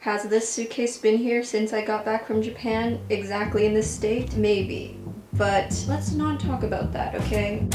Has this suitcase been here since I got back from Japan? Exactly in this state? Maybe. But let's not talk about that, okay?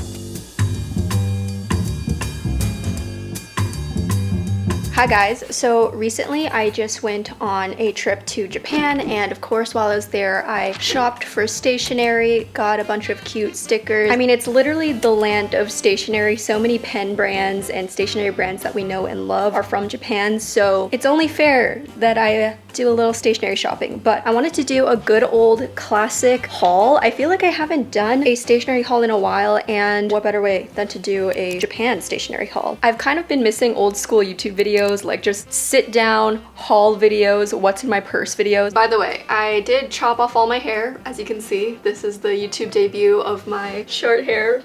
Hi guys, so recently I just went on a trip to Japan, and of course while I was there I shopped for stationery, got a bunch of cute stickers. I mean, it's literally the land of stationery. So many pen brands and stationery brands that we know and love are from Japan, so it's only fair that I do a little stationery shopping. But I wanted to do a good old classic haul. I feel like I haven't done a stationery haul in a while, and what better way than to do a Japan stationery haul. I've kind of been missing old school YouTube videos, like just sit down haul videos, what's in my purse videos. By the way, I did chop off all my hair, as you can see. This is the YouTube debut of my short hair.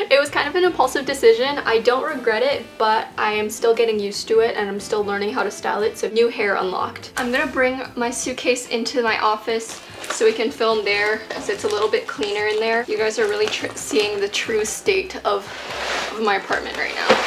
It was kind of an impulsive decision. I don't regret it, but I am still getting used to it and I'm still learning how to style it, so new hair unlocked. I'm gonna bring my suitcase into my office so we can film there because it's a little bit cleaner in there. You guys are really seeing the true state of my apartment right now.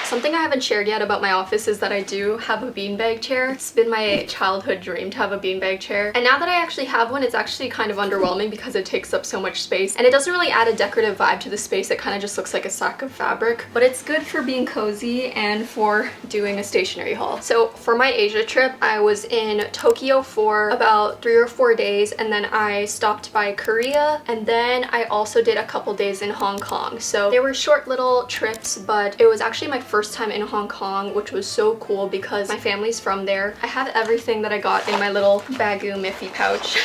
Something I haven't shared yet about my office is that I do have a beanbag chair. It's been my childhood dream to have a beanbag chair. And now that I actually have one, it's actually kind of underwhelming because it takes up so much space. And it doesn't really add a decorative vibe to the space. It kind of just looks like a sack of fabric. But it's good for being cozy and for doing a stationery haul. So for my Asia trip, I was in Tokyo for about 3 or 4 days. And then I stopped by Korea. And then I also did a couple days in Hong Kong. So they were short little trips, but it was actually my first time in Hong Kong, which was so cool because my family's from there. I have everything that I got in my little Bagu Miffy pouch.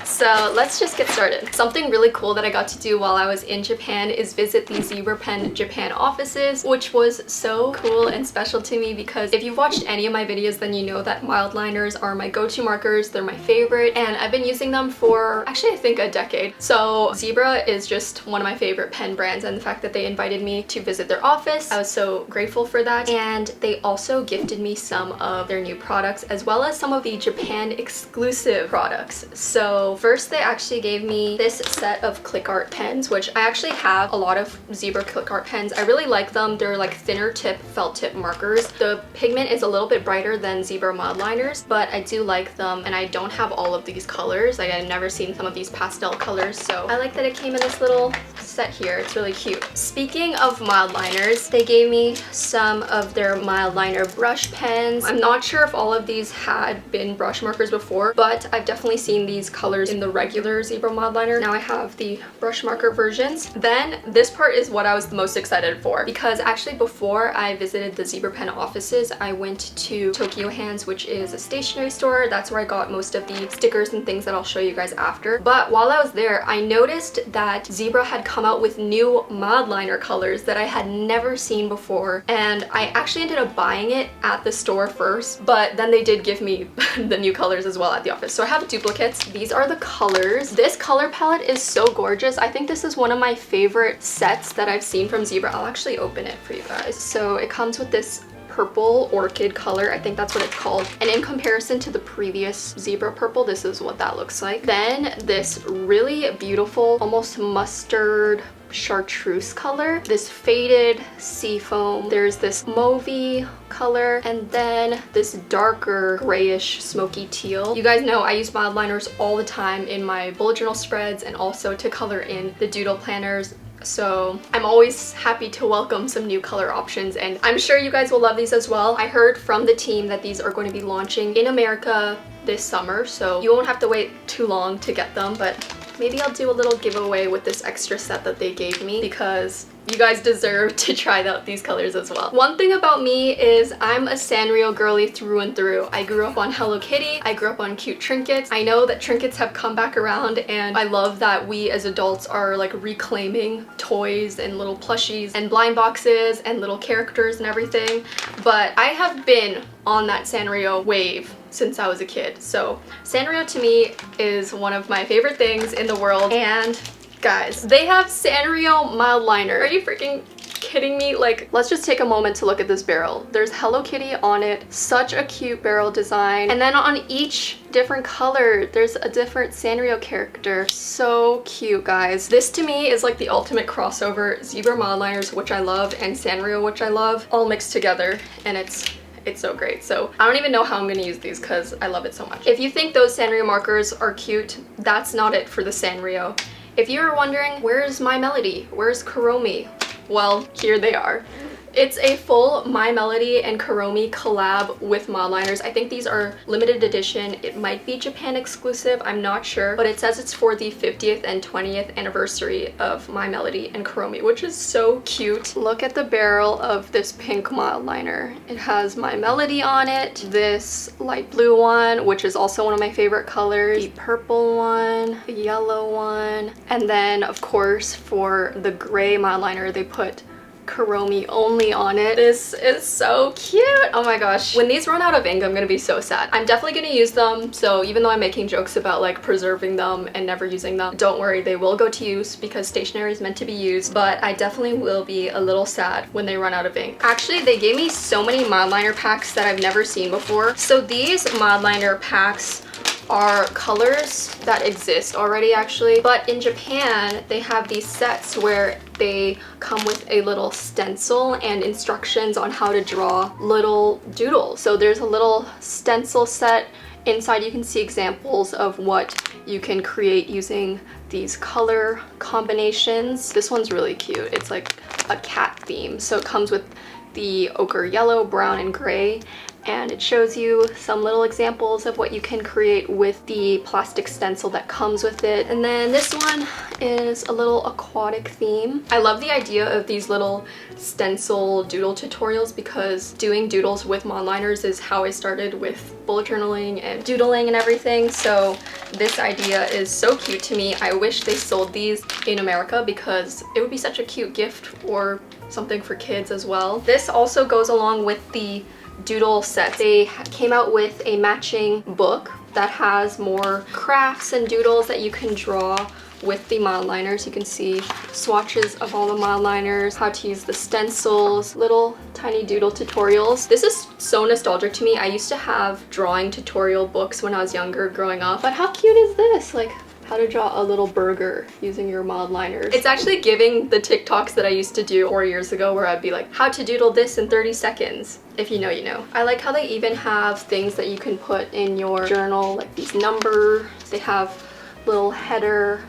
So let's just get started. Something really cool that I got to do while I was in Japan is visit the Zebra Pen Japan offices, which was so cool and special to me because if you've watched any of my videos, then you know that mild liners are my go-to markers. They're my favorite and I've been using them for actually I think a decade. So Zebra is just one of my favorite pen brands, and the fact that they invited me to visit their office, I was so grateful for that. And they also gifted me some of their new products as well as some of the Japan exclusive products. So first they actually gave me this set of click art pens, which I actually have a lot of Zebra click art pens. I really like them. They're like thinner tip felt tip markers. The pigment is a little bit brighter than Zebra mild liners, but I do like them, and I don't have all of these colors. Like, I've never seen some of these pastel colors, so I like that it came in this little set here. It's really cute. Speaking of mild liners, they gave me some of their mild liner brush pens. I'm not sure if all of these had been brush markers before, but I've definitely seen these colors in the regular Zebra mild liner. Now I have the brush marker versions. Then this part is what I was the most excited for, because actually before I visited the Zebra Pen offices, I went to Tokyu Hands, which is a stationery store. That's where I got most of the stickers and things that I'll show you guys after. But while I was there, I noticed that Zebra had come out with new mild liner colors that I had never seen before, and I actually ended up buying it at the store first, but then they did give me the new colors as well at the office. So I have duplicates. These are the colors. This color palette is so gorgeous. I think this is one of my favorite sets that I've seen from Zebra. I'll actually open it for you guys. So it comes with this purple orchid color, I think that's what it's called, and in comparison to the previous Zebra purple, this is what that looks like. Then this really beautiful almost mustard chartreuse color, this faded seafoam, there's this mauvey color, and then this darker grayish smoky teal. You guys know I use mild liners all the time in my bullet journal spreads and also to color in the doodle planners. So I'm always happy to welcome some new color options, and I'm sure you guys will love these as well. I heard from the team that these are going to be launching in America this summer, so you won't have to wait too long to get them, but maybe I'll do a little giveaway with this extra set that they gave me because you guys deserve to try out these colors as well. One thing about me is I'm a Sanrio girly through and through. I grew up on Hello Kitty. I grew up on cute trinkets. I know that trinkets have come back around, and I love that we as adults are like reclaiming toys and little plushies and blind boxes and little characters and everything. But I have been on that Sanrio wave since I was a kid. So Sanrio to me is one of my favorite things in the world, and guys, they have Sanrio mild liner. Are you freaking kidding me? Like, let's just take a moment to look at this barrel. There's Hello Kitty on it, such a cute barrel design, and then on each different color there's a different Sanrio character. So cute, guys. This to me is like the ultimate crossover. Zebra mild liners, which I love, and Sanrio, which I love, all mixed together, and it's It's so great. So I don't even know how I'm gonna use these because I love it so much. If you think those Sanrio markers are cute, that's not it for the Sanrio. If you're wondering, where's My Melody? Where's Kuromi? Well, here they are. It's a full My Melody and Kuromi collab with mod liners. I think these are limited edition. It might be Japan exclusive, I'm not sure, but it says it's for the 50th and 20th anniversary of My Melody and Kuromi, which is so cute. Look at the barrel of this pink mod liner. It has My Melody on it, this light blue one, which is also one of my favorite colors, the purple one, the yellow one, and then of course for the gray mod liner they put Kuromi only on it. This is so cute. Oh my gosh. When these run out of ink, I'm gonna be so sad. I'm definitely gonna use them, so even though I'm making jokes about like preserving them and never using them, don't worry, they will go to use because stationery is meant to be used, but I definitely will be a little sad when they run out of ink. Actually, they gave me so many mod liner packs that I've never seen before. So these mod liner packs are colors that exist already actually, but in Japan they have these sets where they come with a little stencil and instructions on how to draw little doodles. So there's a little stencil set. Inside you can see examples of what you can create using these color combinations. This one's really cute. It's like a cat theme. So it comes with the ochre yellow, brown, and gray, and it shows you some little examples of what you can create with the plastic stencil that comes with it. And then this one is a little aquatic theme. I love the idea of these little stencil doodle tutorials because doing doodles with mod liners is how I started with bullet journaling and doodling and everything. So this idea is so cute to me. I wish they sold these in America because it would be such a cute gift or something for kids as well. This also goes along with the doodle set. They came out with a matching book that has more crafts and doodles that you can draw with the mod liners. You can see swatches of all the mod liners, how to use the stencils, little tiny doodle tutorials. This is so nostalgic to me. I used to have drawing tutorial books when I was younger growing up, but how cute is this? Like how to draw a little burger using your mod liners. It's actually giving the TikToks that I used to do 4 years ago where I'd be like, how to doodle this in 30 seconds. If you know, you know. I like how they even have things that you can put in your journal, like these numbers. They have little header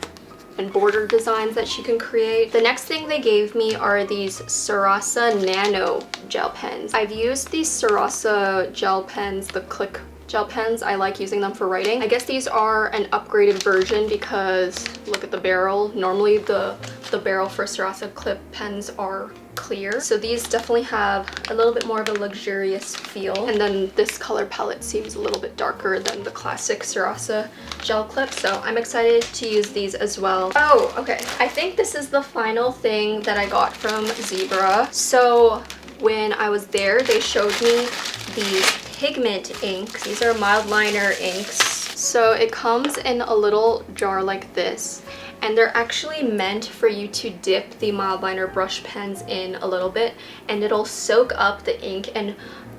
and border designs that you can create. The next thing they gave me are these Sarasa Nano gel pens. I've used these Sarasa gel pens, the Click gel pens. I like using them for writing. I guess these are an upgraded version because look at the barrel. Normally the barrel for Sarasa clip pens are clear. So these definitely have a little bit more of a luxurious feel. And then this color palette seems a little bit darker than the classic Sarasa gel clip. So I'm excited to use these as well. Oh, okay. I think this is the final thing that I got from Zebra. So when I was there, they showed me these pigment inks. These are mild liner inks. So it comes in a little jar like this, and they're actually meant for you to dip the mild liner brush pens in a little bit and it'll soak up the ink, and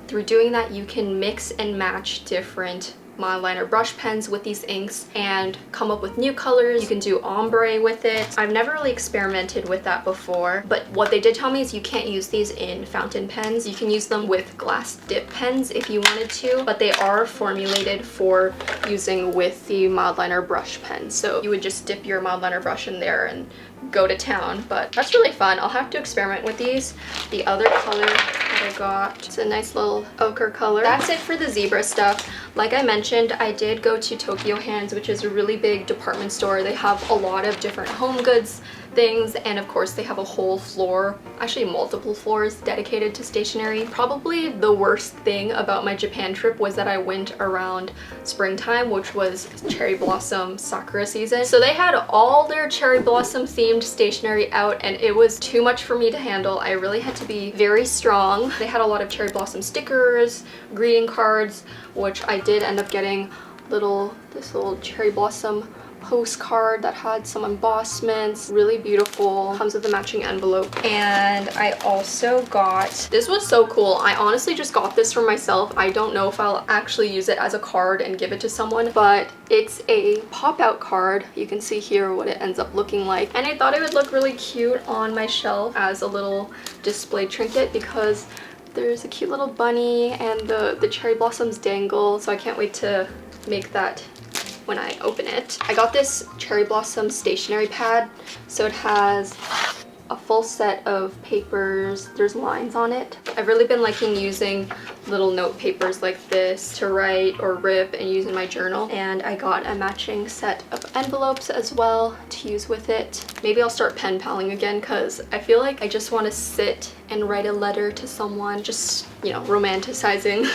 through doing that you can mix and match different mild liner brush pens with these inks and come up with new colors. You can do ombre with it. I've never really experimented with that before, but what they did tell me is you can't use these in fountain pens. You can use them with glass dip pens if you wanted to, but they are formulated for using with the mild liner brush pen. So you would just dip your mild liner brush in there and go to town, but that's really fun. I'll have to experiment with these. The other color that I got, it's a nice little ochre color. That's it for the Zebra stuff. Like I mentioned, I did go to Tokyu Hands, which is a really big department store. They have a lot of different home goods things, and of course they have a whole floor, actually multiple floors dedicated to stationery. Probably the worst thing about my Japan trip was that I went around springtime, which was cherry blossom Sakura season. So they had all their cherry blossom themed stationery out and it was too much for me to handle. I really had to be very strong. They had a lot of cherry blossom stickers, greeting cards, which I did end up getting this little cherry blossom postcard that had some embossments, really beautiful, comes with a matching envelope. And I also got, this was so cool, I honestly just got this for myself. I don't know if I'll actually use it as a card and give it to someone, but it's a pop-out card. You can see here what it ends up looking like, and I thought it would look really cute on my shelf as a little display trinket because There's a cute little bunny and the cherry blossoms dangle, so I can't wait to make that when I open it. I got this cherry blossom stationery pad, so it has a full set of papers. There's lines on it. I've really been liking using little note papers like this to write or rip and use in my journal, and I got a matching set of envelopes as well to use with it. Maybe I'll start pen paling again because I feel like I just want to sit and write a letter to someone, just, you know, romanticizing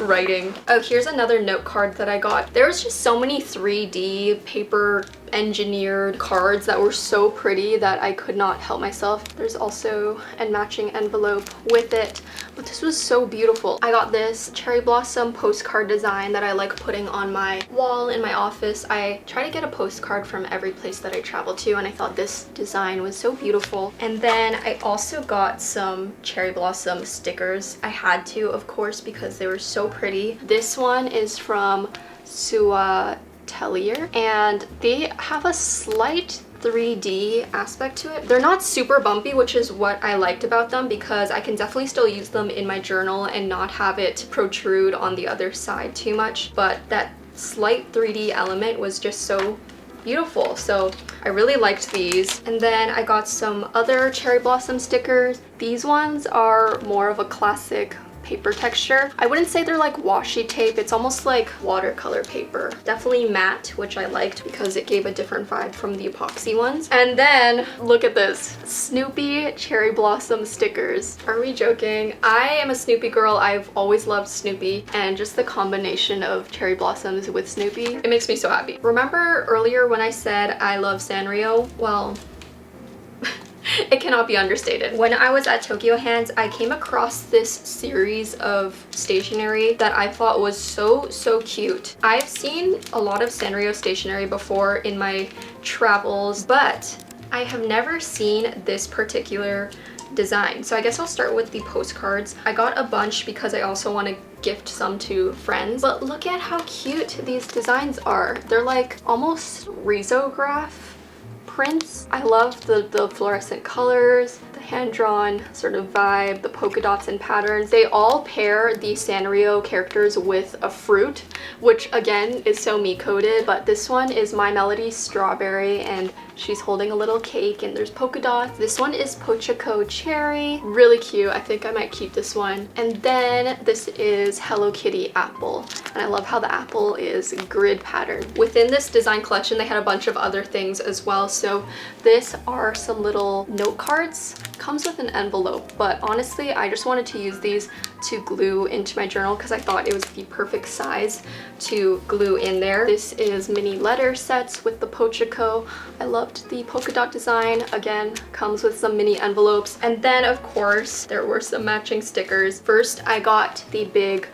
writing. Oh, here's another note card that I got. There was just so many 3D paper engineered cards that were so pretty that I could not help myself. There's also a matching envelope with it, but this was so beautiful. I got this cherry blossom postcard design that I like putting on my wall in my office. I try to get a postcard from every place that I travel to, and I thought this design was so beautiful. And then I also got some cherry blossom stickers. I had to, of course, because they were so pretty. This one is from Seoul, and they have a slight 3D aspect to it. They're not super bumpy, which is what I liked about them, because I can definitely still use them in my journal and not have it protrude on the other side too much, but that slight 3D element was just so beautiful. So I really liked these. And then I got some other cherry blossom stickers. These ones are more of a classic paper texture. I wouldn't say they're like washi tape. It's almost like watercolor paper. Definitely matte, which I liked because it gave a different vibe from the epoxy ones. And then look at this, Snoopy cherry blossom stickers. Are we joking? I am a Snoopy girl. I've always loved Snoopy, and just the combination of cherry blossoms with Snoopy, it makes me so happy. Remember earlier when I said I love Sanrio? Well, it cannot be understated. When I was at Tokyu Hands, I came across this series of stationery that I thought was so cute. I've seen a lot of Sanrio stationery before in my travels, but I have never seen this particular design. So I guess I'll start with the postcards. I got a bunch because I also want to gift some to friends, but look at how cute these designs are. They're like almost risograph prints. I love the fluorescent colors, the hand-drawn sort of vibe, the polka dots and patterns. They all pair the Sanrio characters with a fruit, which again is so me-coded, but this one is My Melody Strawberry, and she's holding a little cake, and there's polka dots. This one is Pochaco Cherry. Really cute. I think I might keep this one. And then this is Hello Kitty Apple, and I love how the apple is grid pattern. Within this design collection, they had a bunch of other things as well. So this are some little note cards. Comes with an envelope, but honestly, I just wanted to use these to glue into my journal because I thought it was the perfect size to glue in there. This is mini letter sets with the Pochaco. I loved the polka dot design. Again, comes with some mini envelopes. And then of course, there were some matching stickers. First, I got the big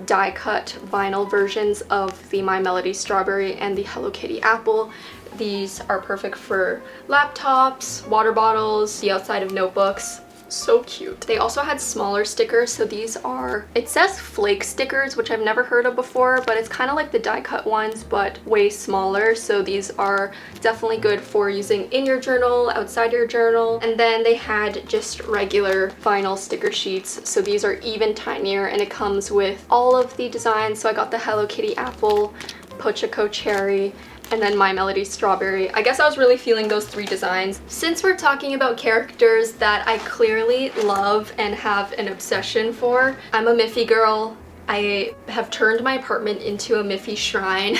die cut vinyl versions of the My Melody Strawberry and the Hello Kitty Apple. These are perfect for laptops, water bottles, the outside of notebooks. So cute. They also had smaller stickers, so these are, it says flake stickers, which I've never heard of before, but it's kind of like the die cut ones, but way smaller. So these are definitely good for using in your journal, outside your journal. And then they had just regular vinyl sticker sheets. So these are even tinier, and it comes with all of the designs. So I got the Hello Kitty Apple, Pochaco Cherry, and then My Melody Strawberry. I guess I was really feeling those three designs. Since we're talking about characters that I clearly love and have an obsession for, I'm a Miffy girl. I have turned my apartment into a Miffy shrine.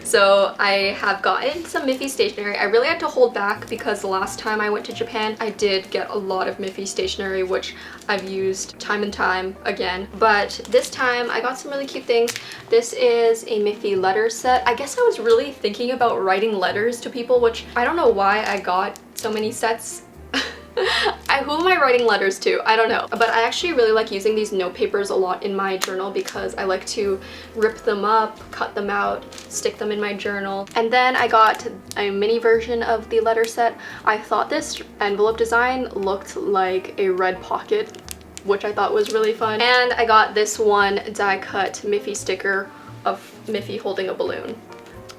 So I have gotten some Miffy stationery. I really had to hold back because the last time I went to Japan, I did get a lot of Miffy stationery, which I've used time and time again. But this time I got some really cute things. This is a Miffy letter set. I guess I was really thinking about writing letters to people, which I don't know why I got so many sets. Who am I writing letters to? I don't know. But I actually really like using these note papers a lot in my journal because I like to rip them up, cut them out, stick them in my journal. And then I got a mini version of the letter set. I thought this envelope design looked like a red pocket, which I thought was really fun. And I got this one die cut Miffy sticker of Miffy holding a balloon.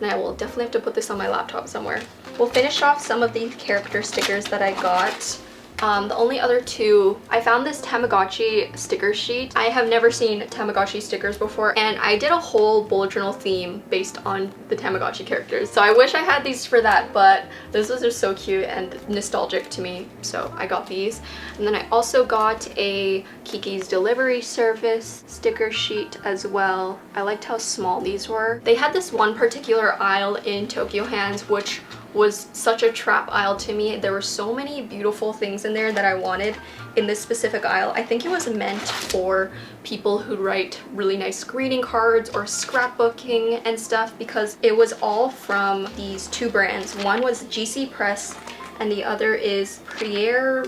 And I will definitely have to put this on my laptop somewhere. We'll finish off some of the character stickers that I got The only other two, I found this Tamagotchi sticker sheet. I have never seen Tamagotchi stickers before, and I did a whole bullet journal theme based on the Tamagotchi characters. So I wish I had these for that, but those are so cute and nostalgic to me, so I got these. And then I also got a Kiki's Delivery Service sticker sheet as well. I liked how small these were. They had this one particular aisle in Tokyu Hands which was such a trap aisle to me. There were so many beautiful things in there that I wanted in this specific aisle. I think it was meant for people who write really nice greeting cards or scrapbooking and stuff, because it was all from these two brands. One was GC Press and the other is Priere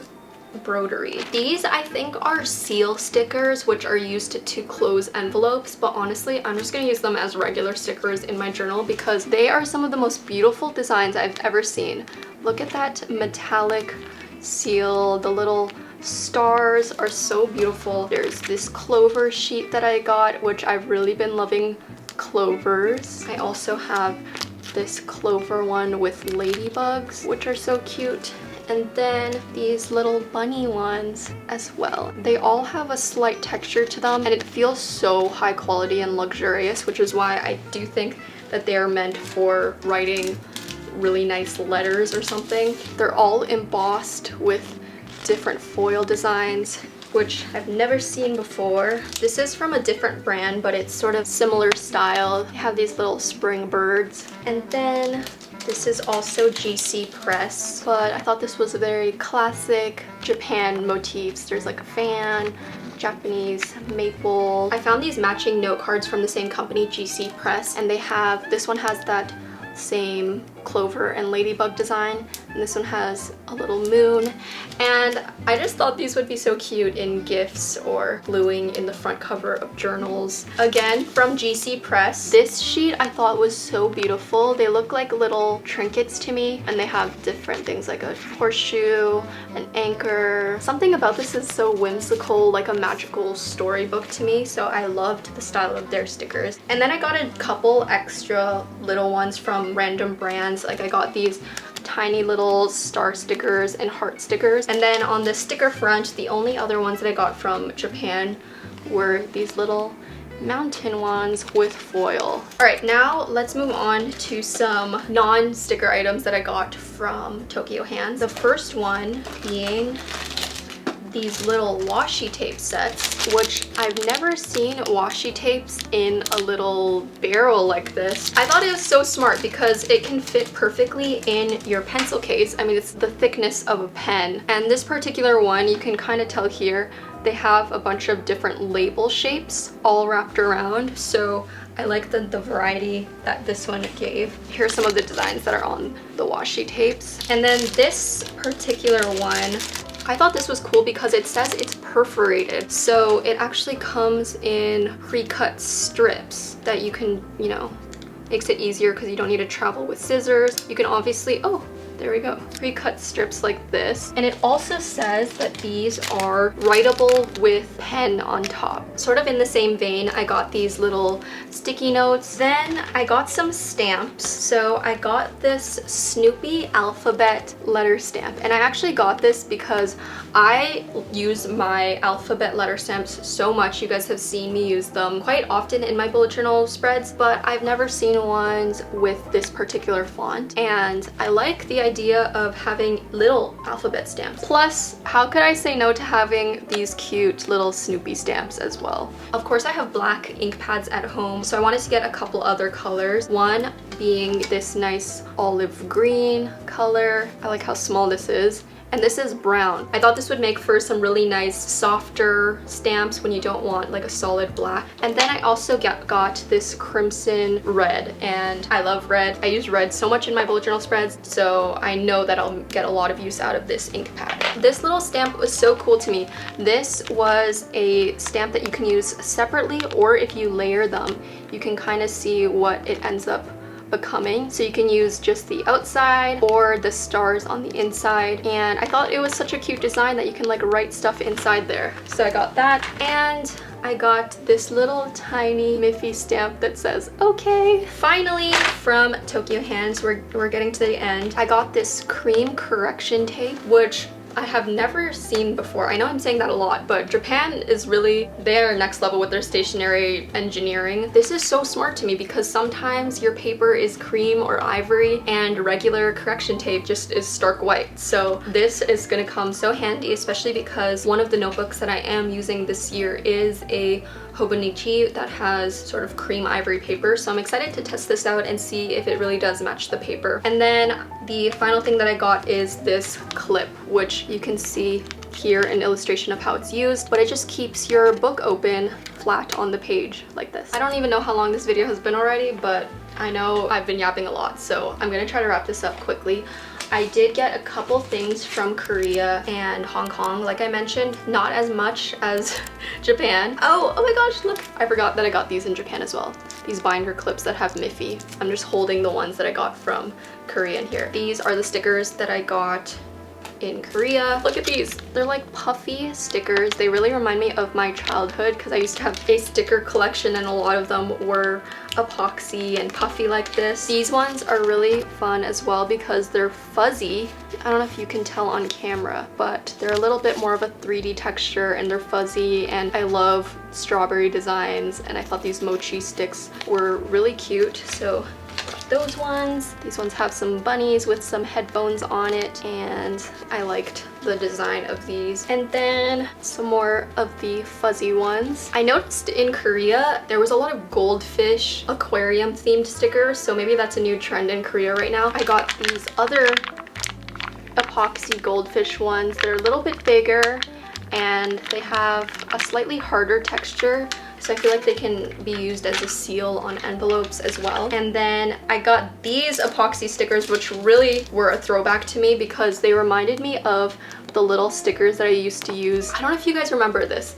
Broderie. These I think are seal stickers which are used to close envelopes, but honestly I'm just gonna use them as regular stickers in my journal because they are some of the most beautiful designs I've ever seen. Look at that metallic seal. The little stars are so beautiful. There's this clover sheet that I got, which I've really been loving clovers. I also have this clover one with ladybugs, which are so cute. And then these little bunny ones as well. They all have a slight texture to them and it feels so high quality and luxurious, which is why I do think that they are meant for writing really nice letters or something. They're all embossed with different foil designs, which I've never seen before. This is from a different brand, but it's sort of similar style. They have these little spring birds. And then this is also GC Press, but I thought this was a very classic Japan motifs. There's like a fan, Japanese maple. I found these matching note cards from the same company, GC Press, and they have, this one has that same clover and ladybug design, and this one has a little moon. And I just thought these would be so cute in gifts or gluing in the front cover of journals. Again, from GC Press. This sheet I thought was so beautiful. They look like little trinkets to me, and they have different things like a horseshoe, an anchor. Something about this is so whimsical, like a magical storybook to me, so I loved the style of their stickers. And then I got a couple extra little ones from random brands. Like I got these tiny little star stickers and heart stickers. And then on the sticker front, the only other ones that I got from Japan were these little mountain ones with foil. All right, now let's move on to some non-sticker items that I got from Tokyu Hands. The first one being these little washi tape sets, which I've never seen washi tapes in a little barrel like this. I thought it was so smart because it can fit perfectly in your pencil case. I mean, it's the thickness of a pen. And this particular one, you can kind of tell here, they have a bunch of different label shapes all wrapped around. So I like the variety that this one gave. Here's some of the designs that are on the washi tapes. And then this particular one, I thought this was cool because it says it's perforated. So it actually comes in pre-cut strips that you can, you know, makes it easier because you don't need to travel with scissors. You can obviously, oh, there we go, pre-cut strips like this. And it also says that these are writable with pen on top. Sort of in the same vein, I got these little sticky notes. Then I got some stamps. So I got this Snoopy alphabet letter stamp. And I actually got this because I use my alphabet letter stamps so much. You guys have seen me use them quite often in my bullet journal spreads, but I've never seen ones with this particular font. And I like the idea of having little alphabet stamps. Plus, how could I say no to having these cute little Snoopy stamps as well? Of course, I have black ink pads at home, so I wanted to get a couple other colors. One being this nice olive green color. I like how small this is. And this is brown. I thought this would make for some really nice softer stamps when you don't want like a solid black. And then I also got this crimson red, and I love red. I use red so much in my bullet journal spreads, so I know that I'll get a lot of use out of this ink pad. This little stamp was so cool to me. This was a stamp that you can use separately, or if you layer them, you can kind of see what it ends up becoming. So you can use just the outside or the stars on the inside, and I thought it was such a cute design that you can like write stuff inside there. So I got that, and I got this little tiny Miffy stamp that says okay. Finally, from Tokyu Hands, we're getting to the end. I got this cream correction tape, which I have never seen before. I know I'm saying that a lot, but Japan is really their next level with their stationery engineering. This is so smart to me because sometimes your paper is cream or ivory and regular correction tape just is stark white. So this is gonna come so handy, especially because one of the notebooks that I am using this year is a Hobonichi that has sort of cream ivory paper, so I'm excited to test this out and see if it really does match the paper. And then the final thing that I got is this clip, which you can see here an illustration of how it's used, but it just keeps your book open flat on the page like this. I don't even know how long this video has been already, but I know I've been yapping a lot, so I'm gonna try to wrap this up quickly. I did get a couple things from Korea and Hong Kong, like I mentioned, not as much as Japan. Oh my gosh, look! I forgot that I got these in Japan as well. These binder clips that have Miffy. I'm just holding the ones that I got from Korea in here. These are the stickers that I got in Korea. Look at these. They're like puffy stickers. They really remind me of my childhood because I used to have a sticker collection and a lot of them were epoxy and puffy like this. These ones are really fun as well because they're fuzzy. I don't know if you can tell on camera, but they're a little bit more of a 3D texture and they're fuzzy, and I love strawberry designs, and I thought these mochi sticks were really cute. So those ones. These ones have some bunnies with some headphones on it, and I liked the design of these. And then some more of the fuzzy ones. I noticed in Korea there was a lot of goldfish aquarium themed stickers, so maybe that's a new trend in Korea right now. I got these other epoxy goldfish ones. They're a little bit bigger and they have a slightly harder texture, so I feel like they can be used as a seal on envelopes as well. And then I got these epoxy stickers, which really were a throwback to me because they reminded me of the little stickers that I used to use. I don't know if you guys remember this.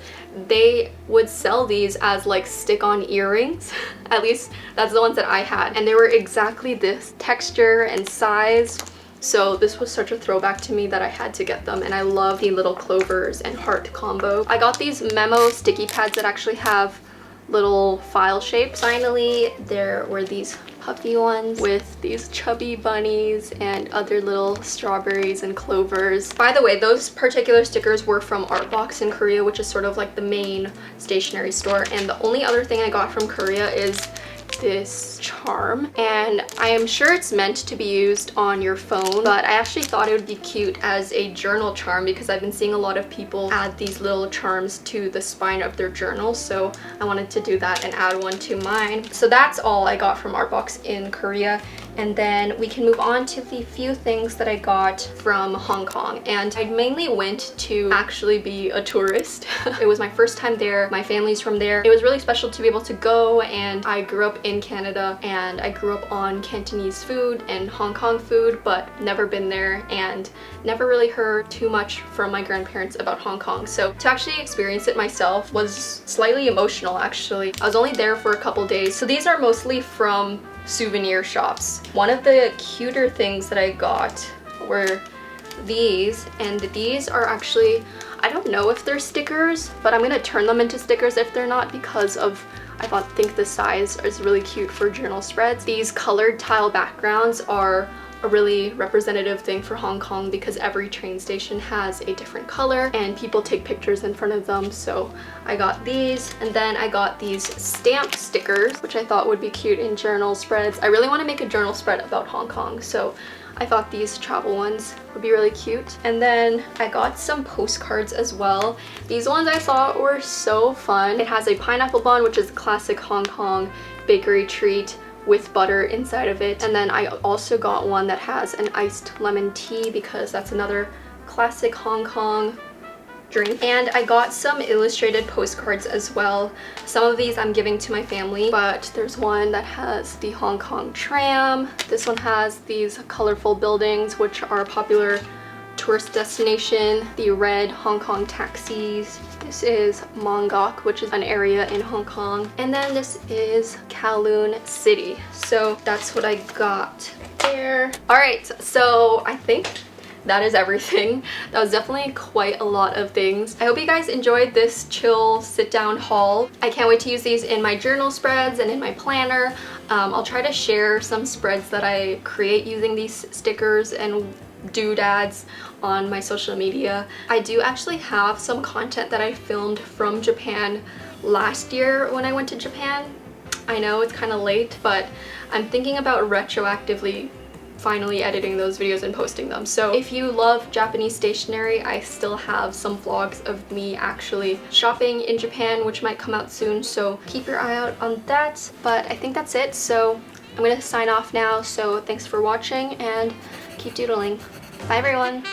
They would sell these as like stick-on earrings. At least that's the ones that I had. And they were exactly this texture and size. So this was such a throwback to me that I had to get them, and I love the little clovers and heart combo. I got these memo sticky pads that actually have little file shapes. Finally, there were these puffy ones with these chubby bunnies and other little strawberries and clovers. By the way, those particular stickers were from Artbox in Korea, which is sort of like the main stationery store, and the only other thing I got from Korea is this charm, and I am sure it's meant to be used on your phone, but I actually thought it would be cute as a journal charm because I've been seeing a lot of people add these little charms to the spine of their journal, so I wanted to do that and add one to mine. So that's all I got from Artbox in Korea. And then we can move on to the few things that I got from Hong Kong. And I mainly went to actually be a tourist. It was my first time there. My family's from there. It was really special to be able to go, and I grew up in Canada and I grew up on Cantonese food and Hong Kong food, but never been there and never really heard too much from my grandparents about Hong Kong. So to actually experience it myself was slightly emotional actually. I was only there for a couple days. So these are mostly from souvenir shops. One of the cuter things that I got were these, and these are actually, I don't know if they're stickers, but I'm gonna turn them into stickers if they're not because of, I think the size is really cute for journal spreads. These colored tile backgrounds are a really representative thing for Hong Kong because every train station has a different color and people take pictures in front of them. So I got these, and then I got these stamp stickers, which I thought would be cute in journal spreads. I really want to make a journal spread about Hong Kong, so I thought these travel ones would be really cute. And then I got some postcards as well. These ones I thought were so fun. It has a pineapple bun, which is a classic Hong Kong bakery treat, with butter inside of it. And then I also got one that has an iced lemon tea because that's another classic Hong Kong drink. And I got some illustrated postcards as well. Some of these I'm giving to my family, but there's one that has the Hong Kong tram. This one has these colorful buildings, which are a popular tourist destination. The red Hong Kong taxis. This is Mongkok, which is an area in Hong Kong. And then this is Kowloon City. So that's what I got there. Alright, so I think that is everything. That was definitely quite a lot of things. I hope you guys enjoyed this chill sit-down haul. I can't wait to use these in my journal spreads and in my planner. I'll try to share some spreads that I create using these stickers and doodads on my social media. I do actually have some content that I filmed from Japan last year when I went to Japan. I know it's kind of late, but I'm thinking about retroactively finally editing those videos and posting them. So if you love Japanese stationery, I still have some vlogs of me actually shopping in Japan, which might come out soon, so keep your eye out on that. But I think that's it, so I'm gonna sign off now. So thanks for watching and keep doodling. Bye everyone!